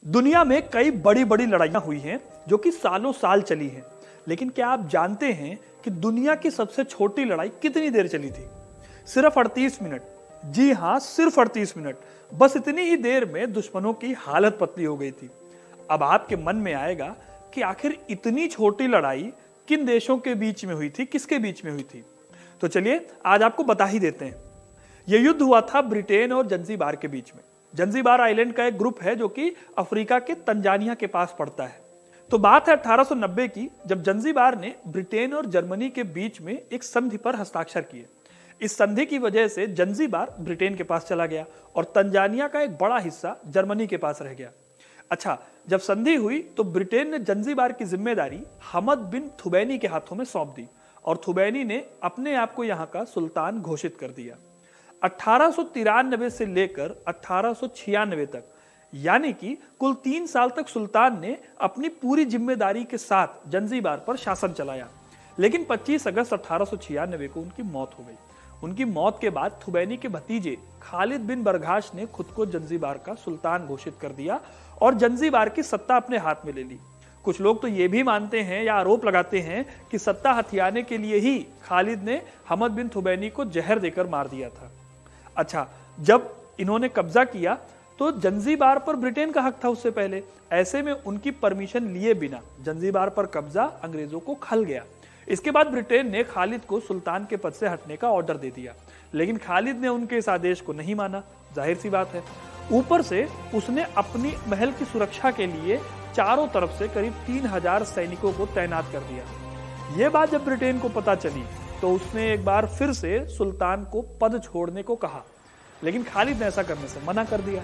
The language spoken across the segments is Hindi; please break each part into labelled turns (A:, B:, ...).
A: दुनिया में कई बड़ी बड़ी लड़ाइयां हुई हैं जो कि सालों साल चली हैं। लेकिन क्या आप जानते हैं कि दुनिया की सबसे छोटी लड़ाई कितनी देर चली थी? सिर्फ 38 मिनट। जी हां, सिर्फ 38 मिनट। बस इतनी ही देर में दुश्मनों की हालत पतली हो गई थी। अब आपके मन में आएगा कि आखिर इतनी छोटी लड़ाई किन देशों के बीच में हुई थी, किसके बीच में हुई थी? तो चलिए आज आपको बता ही देते हैं। यह युद्ध हुआ था ब्रिटेन और जंजीबार के बीच में। जंजीबार आइलैंड का एक ग्रुप है जो कि अफ्रीका के तंजानिया के पास पड़ता है। तो बात है 1890 की, जब जंजीबार ने ब्रिटेन और जर्मनी के बीच में एक संधि पर हस्ताक्षर किए। इस संधि की वजह से जंजीबार ब्रिटेन के पास चला गया और तंजानिया का एक बड़ा हिस्सा जर्मनी के पास रह गया। अच्छा, जब संधि हुई तो ब्रिटेन ने जंजीबार की जिम्मेदारी हमद बिन थुबैनी के हाथों में सौंप दी और थुबैनी ने अपने आप को यहाँ का सुल्तान घोषित कर दिया। 1893 से लेकर 1896 तक, यानी कि कुल 3 साल तक सुल्तान ने अपनी पूरी जिम्मेदारी के साथ जंजीबार पर शासन चलाया। लेकिन 25 अगस्त 1896 को उनकी मौत हो गई। उनकी मौत के बाद थुबैनी के भतीजे खालिद बिन बरगाश ने खुद को जंजीबार का सुल्तान घोषित कर दिया और जंजीबार की सत्ता अपने हाथ में ले ली। कुछ लोग तो ये भी मानते हैं या आरोप लगाते हैं कि सत्ता हथियाने के लिए ही खालिद ने हमद बिन थुबैनी को जहर देकर मार दिया था। अच्छा, जब इन्होंने कब्जा किया तो जंजीबार पर ब्रिटेन का हक था उससे पहले। ऐसे में उनकी परमिशन लिए बिना जंजीबार पर कब्जा अंग्रेजों को खल गया। इसके बाद ब्रिटेन ने खालिद को सुल्तान के पद से हटने का ऑर्डर दे दिया, लेकिन खालिद ने उनके इस आदेश को नहीं माना। जाहिर सी बात है, ऊपर से उसने अपनी महल की सुरक्षा के लिए चारों तरफ से करीब 3000 सैनिकों को तैनात कर दिया। यह बात जब ब्रिटेन को पता चली तो उसने एक बार फिर से सुल्तान को पद छोड़ने को कहा, लेकिन खालिद ने ऐसा करने से मना कर दिया।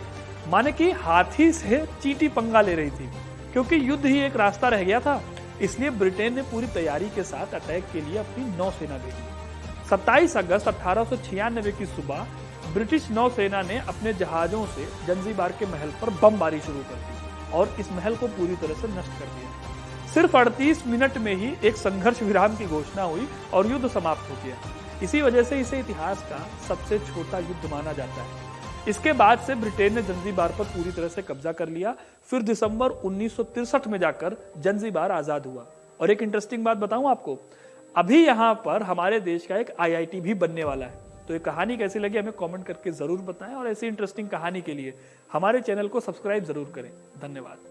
A: माने कि हाथी से चींटी पंगा ले रही थी, क्योंकि युद्ध ही एक रास्ता रह गया था। इसलिए ब्रिटेन ने पूरी तैयारी के साथ अटैक के लिए अपनी नौसेना भेजी। 27 अगस्त 1896 की सुबह ब्रिटिश नौसेना ने अपने जहाजों से जंजीबार के महल पर बमबारी शुरू कर दी और इस महल को पूरी तरह से नष्ट कर दिया। सिर्फ 38 मिनट में ही एक संघर्ष विराम की घोषणा हुई और युद्ध समाप्त हो गया। इसी वजह से इसे इतिहास का सबसे छोटा युद्ध माना जाता है। इसके बाद से ब्रिटेन ने जंजीबार पर पूरी तरह से कब्जा कर लिया। फिर दिसंबर 1963 में जाकर जंजीबार आजाद हुआ। और एक इंटरेस्टिंग बात बताऊं आपको, अभी यहाँ पर हमारे देश का एक IIT भी बनने वाला है। तो ये कहानी कैसी लगी हमें कमेंट करके जरूर बताएं और ऐसी इंटरेस्टिंग कहानी के लिए हमारे चैनल को सब्सक्राइब जरूर करें। धन्यवाद।